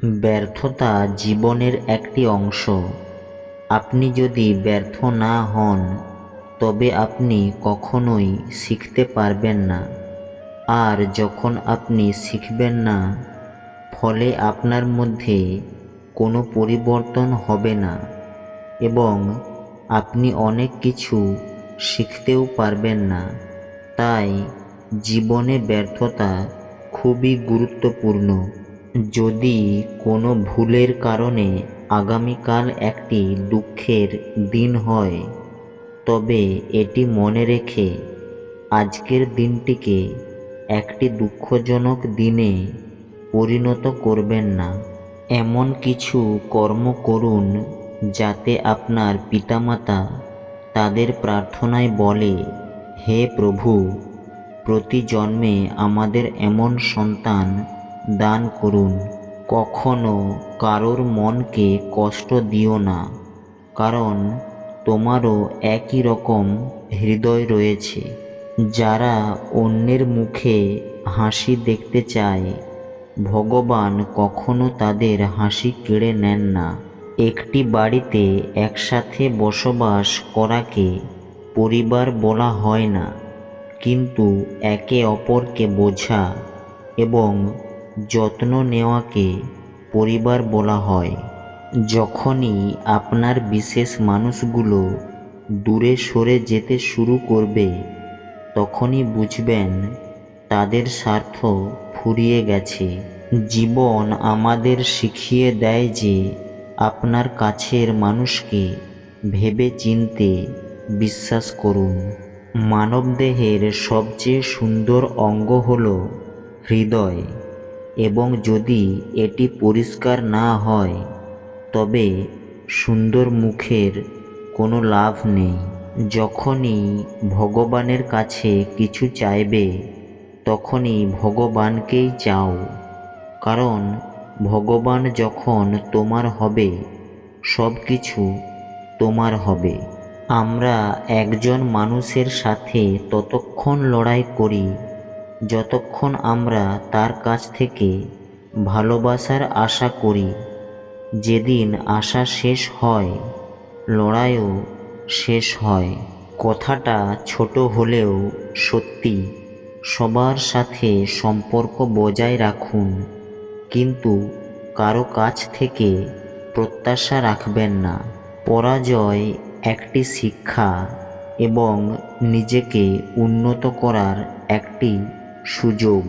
ব্যর্থতা জীবনের একটি অংশ। আপনি যদি ব্যর্থ না হন তবে আপনি কখনোই শিখতে পারবেন না। আর যখন আপনি শিখবেন না, ফলে আপনার মধ্যে কোনো পরিবর্তন হবে না এবং আপনি অনেক কিছু শিখতেও পারবেন না। তাই জীবনে ব্যর্থতা খুবই গুরুত্বপূর্ণ। যদি কোনো ভুলের কারণে আগামীকাল একটি দুঃখের দিন হয়, তবে এটি মনে রেখে আজকের দিনটিকে একটি দুঃখজনক দিনে পরিণত করবেন না। এমন কিছু কর্ম করুন যাতে আপনার পিতামাতা তাদের প্রার্থনায় বলে, হে প্রভু, প্রতি জন্মে আমাদের এমন সন্তান দান করুন। কখনো কারোর মনকে কষ্ট দিও না, কারণ তোমারও একই রকম হৃদয় রয়েছে। যারা অন্যের মুখে হাসি দেখতে চায়, ভগবান কখনো তাদের হাসি কেড়ে নেন না। একটি বাড়িতে একসাথে বসবাস করাকে পরিবার বলা হয় না, কিন্তু একে অপরকে বোঝা এবং যত্ন নেওয়াকে পরিবার বলা হয়। যখনই আপনার বিশেষ মানুষগুলো দূরে সরে যেতে শুরু করবে, তখনই বুঝবেন তাদের স্বার্থ ফুরিয়ে গেছে। জীবন আমাদের শিখিয়ে দেয় যে আপনার কাছের মানুষকে ভেবে চিনতে বিশ্বাস করুন। মানবদেহের সবচেয়ে সুন্দর অঙ্গ হল হৃদয়, এবং যদি এটি পরিষ্কার না হয়, তবে সুন্দর মুখের কোনো লাভ নেই। যখনই ভগবানের কাছে কিছু চাইবে, তখনই ভগবানকেই চাও, কারণ ভগবান যখন তোমার হবে, সব কিছু তোমার হবে। আমরা একজন মানুষের সাথে ততক্ষণ লড়াই করি যতক্ষণ আমরা তার কাছ থেকে ভালোবাসার আশা করি। যেদিন আশা শেষ হয়, লড়াইও শেষ হয়। কথাটা ছোট হলেও সত্যি। সবার সাথে সম্পর্ক বজায় রাখুন, কিন্তু কারো কাছ থেকে প্রত্যাশা রাখবেন না। পরাজয় একটি শিক্ষা এবং নিজেকে উন্নত করার একটি সুযোগ।